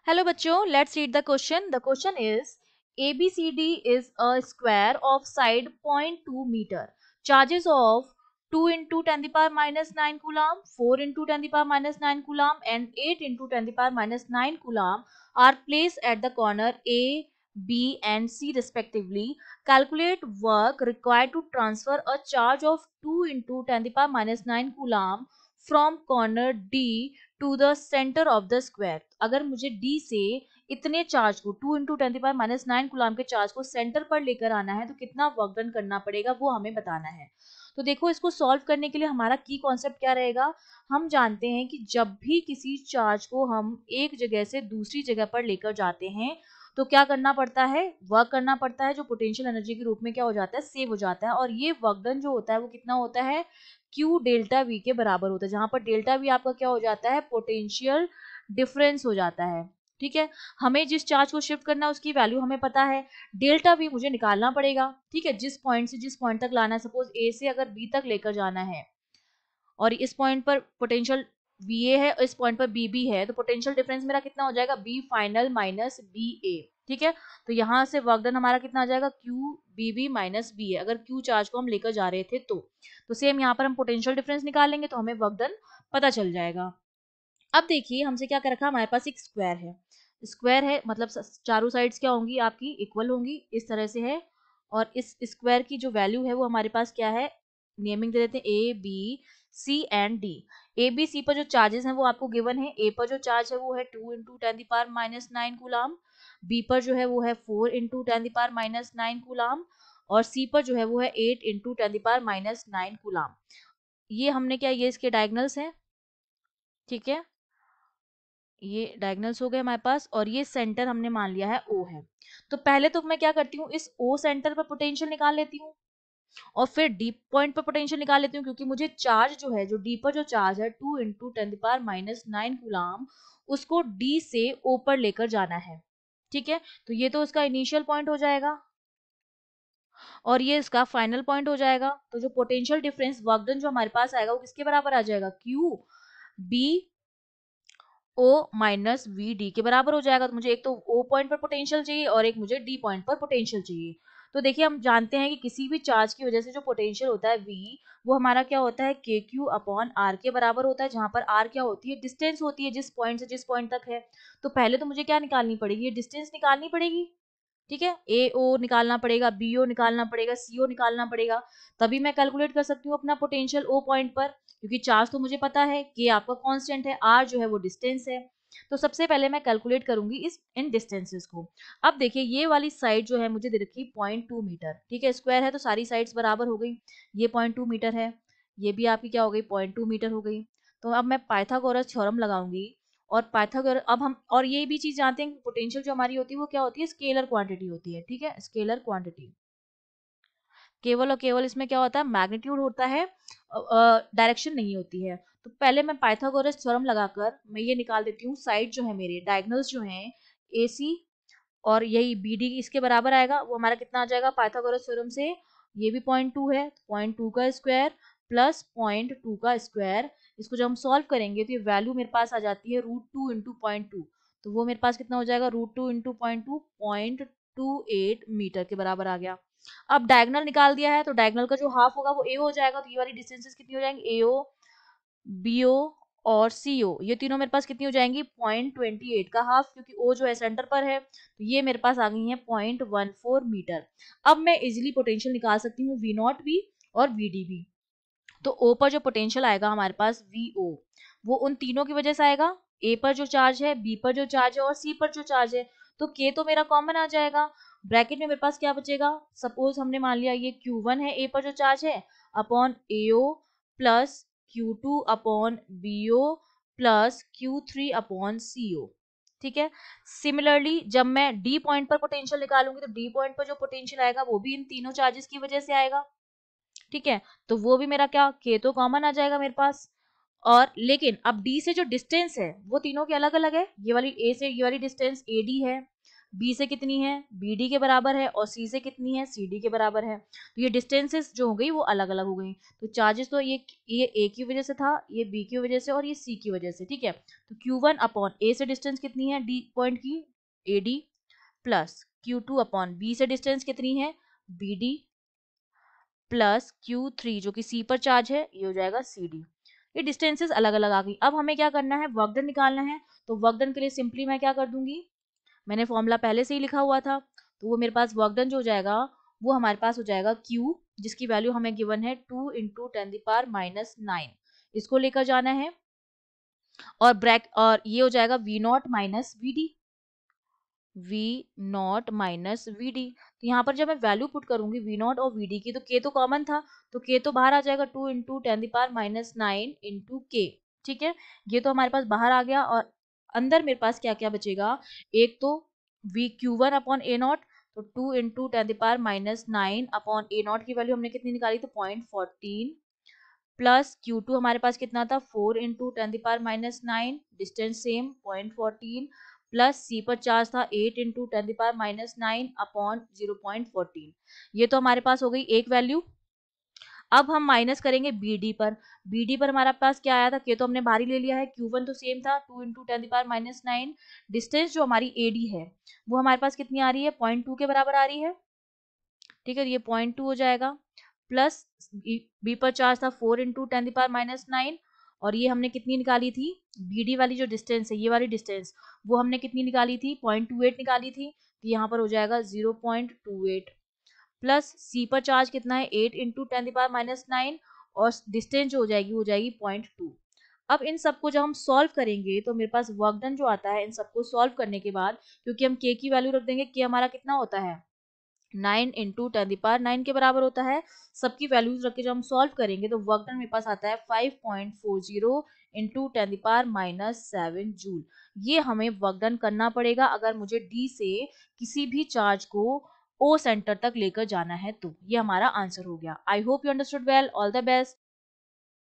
Hello बच्चों, let's read the question. The question is ABCD is a square of side 0.2 meter. Charges of 2 into 10 the power minus 9 coulomb, 4 into 10 the power minus 9 coulomb and 8 into 10 the power minus 9 coulomb are placed at the corner A, B and C respectively. Calculate work required to transfer a charge of 2 into 10 the power minus 9 coulomb from corner D to the centre of the square. अगर मुझे D से इतने charge को 2 into 10⁻⁹ coulomb के charge को centre पर लेकर आना है तो कितना वर्क डन करना पड़ेगा वो हमें बताना है। तो देखो, इसको सॉल्व करने के लिए हमारा की कॉन्सेप्ट क्या रहेगा। हम जानते हैं कि जब भी किसी चार्ज को हम एक जगह से दूसरी जगह पर लेकर जाते हैं तो क्या करना पड़ता है, वर्क करना पड़ता है, जो पोटेंशियल एनर्जी के रूप में क्या हो जाता है, सेव हो जाता है। और ये वर्क डन जो होता है वो कितना होता है, Q डेल्टा V के बराबर होता है, जहां पर डेल्टा V आपका क्या हो जाता है, पोटेंशियल डिफरेंस हो जाता है। ठीक है, हमें जिस चार्ज को शिफ्ट करना है उसकी वैल्यू हमें पता है, डेल्टा V मुझे निकालना पड़ेगा। ठीक है, जिस पॉइंट से जिस पॉइंट तक लाना है, सपोज A से अगर B तक लेकर जाना है और इस पॉइंट पर पोटेंशियल VA है, इस पॉइंट पर BB है, तो पोटेंशियल डिफरेंस मेरा कितना हो जाएगा, B फाइनल माइनस BA। ठीक है, तो यहाँ से वर्क डन हमारा कितना आ जाएगा, Q BB माइनस BA, अगर Q चार्ज को हम लेकर जा रहे थे तो सेम यहाँ पर हम पोटेंशियल डिफरेंस निकालेंगे तो हमें वर्क डन पता चल जाएगा। अब देखिए हमसे क्या कर रखा है, हमारे पास एक स्क्वायर है, स्क्वायर है मतलब चारों साइड्स क्या होंगी आपकी, इक्वल होंगी, इस तरह से है। और इस स्क्वायर की जो वैल्यू है वो हमारे पास क्या है, नेमिंग दे देते हैं A B C and D। A B C पर जो चार्जेस हैं वो आपको गिवन है। A पर जो चार्ज है वो है 2 इंटू 10⁻⁹ कूलम, B पर जो है वो है 4 इंटू 10⁻⁹ कूलम और C पर जो है वो है 8 इंटू 10⁻⁹ कूलम। ये हमने क्या, ये इसके डायगनल्स हैं। ठीक है, ये डायगनल्स हो गए हमारे पास और ये सेंटर हमने मान लिया है O है। तो पहले तो मैं क्या करती हूँ, इस O सेंटर पर पोटेंशियल निकाल लेती हूँ और फिर डी पॉइंट पर पोटेंशियल निकाल लेती हूँ, क्योंकि मुझे चार्ज जो है, जो डी पर जो चार्ज है 2 इंटू 10⁻⁹ कूलम, उसको डी से O पर लेकर जाना है। ठीक है, तो ये तो उसका इनिशियल पॉइंट हो जाएगा और ये इसका फाइनल पॉइंट हो जाएगा। तो जो पोटेंशियल डिफरेंस वर्क डन जो हमारे पास आएगा वो किसके बराबर आ जाएगा, Q B O minus V D के बराबर हो जाएगा। तो मुझे एक तो O पॉइंट पर पोटेंशियल चाहिए और एक मुझे D पॉइंट पर पोटेंशियल चाहिए। तो देखिए, हम जानते हैं कि किसी भी चार्ज की वजह से जो पोटेंशियल होता है V, वो हमारा क्या होता है, KQ अपॉन R के बराबर होता है, जहां पर R क्या होती है, डिस्टेंस होती है जिस पॉइंट से जिस पॉइंट तक है। तो पहले तो मुझे क्या निकालनी पड़ेगी, ये डिस्टेंस निकालनी पड़ेगी। ठीक है, AO निकालना पड़ेगा, BO निकालना पड़ेगा, CO निकालना पड़ेगा, तभी मैं कैलकुलेट कर सकती हूँ अपना पोटेंशियल O पॉइंट पर, क्योंकि चार्ज तो मुझे पता है कि आपका कांस्टेंट है, R जो है वो डिस्टेंस है। तो सबसे पहले मैं कैलकुलेट करूंगी इन डिस्टेंसेस को। अब देखिए, ये वाली साइड जो है मुझे दे रखी 0.2 मीटर। ठीक है, स्क्वायर है तो सारी साइड्स बराबर हो गई, ये 0.2 मीटर है, ये भी आपकी क्या हो गई, 0.2 मीटर हो गई। तो अब मैं पाइथागोरस थ्योरम लगाऊंगी और पाइथागोरस, अब हम और ये भी चीज जानते हैं कि पोटेंशियल जो हमारी होती है वो क्या होती है, स्केलर क्वांटिटी होती है। ठीक है, स्केलर क्वांटिटी, केवल और केवल इसमें क्या होता है, मैग्नीट्यूड होता है, डायरेक्शन नहीं होती है। तो पहले मैं पाइथागोरस थ्योरम लगाकर मैं ये निकाल देती हूँ, साइड जो है मेरे डायगोनल्स जो हैं AC और यही BD इसके बराबर आएगा, वो हमारा कितना आ जाएगा पाइथागोरस थ्योरम से, ये भी 0.2 है, 0.2 का स्क्वायर प्लस 0.2 का स्क्वायर। इसको जब हम सॉल्व करेंगे तो ये वैल्यू मेरे पास आ जाती है √2 इंटू 0.2, तो वो मेरे पास कितना हो जाएगा, √2 इंटू 0.2 0.28 मीटर के बराबर आ गया। अब डायगोनल निकाल दिया है तो डायगोनल का जो हाफ होगा वो A हो जाएगा, तो ये वाली डिस्टेंसेस कितनी हो जाएंगी, AO BO और CO, ये तीनों मेरे पास कितनी हो जाएंगी, 0.28 का हाफ, क्योंकि O जो है सेंटर पर है, तो ये मेरे पास आ गई है 0.14 मीटर। अब मैं इजिली पोटेंशियल निकाल सकती हूँ V0V और VDB। तो O पर जो पोटेंशियल आएगा हमारे पास VO, वो उन तीनों की वजह से आएगा, A पर जो चार्ज है, B पर जो चार्ज है और C पर जो चार्ज है। तो K तो मेरा कॉमन आ जाएगा, ब्रैकेट में मेरे पास क्या बचेगा, सपोज हमने मान लिया ये Q1 है A पर जो चार्ज है, upon AO plus Q2 upon BO plus Q3 upon CO। ठीक है, सिमिलरली जब मैं D पॉइंट पर पोटेंशियल निकालूंगी तो D पॉइंट पर जो पोटेंशियल आएगा वो भी इन तीनों चार्जेस की वजह से आएगा। ठीक है, तो वो भी मेरा क्या, K तो कॉमन आ जाएगा मेरे पास। और लेकिन अब D से जो डिस्टेंस है वो तीनों के अलग अलग है, ये वाली A से ये वाली डिस्टेंस AD है, बी से कितनी है, बी डी के बराबर है, और सी से कितनी है, सी डी के बराबर है। तो ये डिस्टेंसेस जो हो गई वो अलग अलग हो गई। तो चार्जेस तो ये ए की वजह से था, ये बी की वजह से, और ये सी की वजह से, ठीक है। तो Q1 अपॉन ए से डिस्टेंस कितनी है डी पॉइंट की, A D, plus Q2 upon B से डिस्टेंस कितनी है, बी डी, प्लस Q3 जो कि सी पर चार्ज है, ये हो जाएगा सी डी। ये डिस्टेंसेस अलग अलग आ गई। अब हमें क्या करना है, वर्क डन निकालना है। तो वर्क डन के लिए सिंपली मैं क्या कर दूंगी, मैंने फॉर्मूला पहले से ही लिखा हुआ था, तो वो मेरे पास वर्क डन जो हो जाएगा वो हमारे पास हो जाएगा Q, जिसकी वैल्यू हमें गिवन है 2 इंटू 10⁻⁹। इसको लेकर जाना है, और ये हो जाएगा V naught minus V D, V naught minus V D. तो यहाँ पर जब मैं वैल्यू पुट करूंगी V नॉट और वी डी की, तो K तो कॉमन था, तो K तो बाहर आ जाएगा 2 इंटू 10⁻⁹ इंटू K, ठीक है। ये तो हमारे पास बाहर आ गया, और अंदर मेरे पास क्या क्या बचेगा, एक तो V Q1 upon A not, तो 2 इंटू 10⁻⁹ अपॉन ए नॉट की वैल्यू हमने कितनी निकाली, तो 0.14, प्लस Q2 हमारे पास कितना था, 4 इंटू 10⁻⁹, डिस्टेंस सेम 0.14, प्लस सी पर चार्ज था 8 इंटू 10⁻⁹ अपॉन 0.14। ये तो हमारे पास हो गई एक वैल्यू। अब हम माइनस करेंगे BD पर। BD पर हमारे पास क्या आया था, के तो हमने बाहर ही ले लिया है, Q1 तो सेम था 2 इंटू 10⁻⁹, डिस्टेंस जो हमारी AD है वो हमारे पास कितनी आ रही है, 0.2 के बराबर आ रही है, ठीक है। ये 0.2 हो जाएगा, प्लस बी पर चार्ज था 4 इंटू 10⁻⁹, और ये हमने कितनी निकाली थी, BD वाली जो डिस्टेंस है, ये वाली डिस्टेंस, वो हमने कितनी निकाली थी, 0.28 निकाली थी। तो यहाँ पर हो जाएगा 0.28, प्लस सी पर चार्ज कितना है, 8 इंटू 10⁻⁹, और डिस्टेंस जो हो जाएगी 0.2। अब इन सबको जब हम सॉल्व करेंगे तो मेरे पास वर्क डन जो आता है, इन सबको सॉल्व करने के बाद, क्योंकि हम के की वैल्यू रख देंगे, के हमारा कितना होता है, 9 इंटू 10⁹ के बराबर होता है। सबकी वैल्यूज रख के जब हम सॉल्व करेंगे तो वर्क डन मेरे पास आता है 5.40 इंटू 10⁻⁷ जूल। ये हमें वर्क डन करना पड़ेगा अगर मुझे डी से किसी भी चार्ज को ओ सेंटर तक लेकर जाना है। तो ये हमारा आंसर हो गया। I hope you understood well. All the best.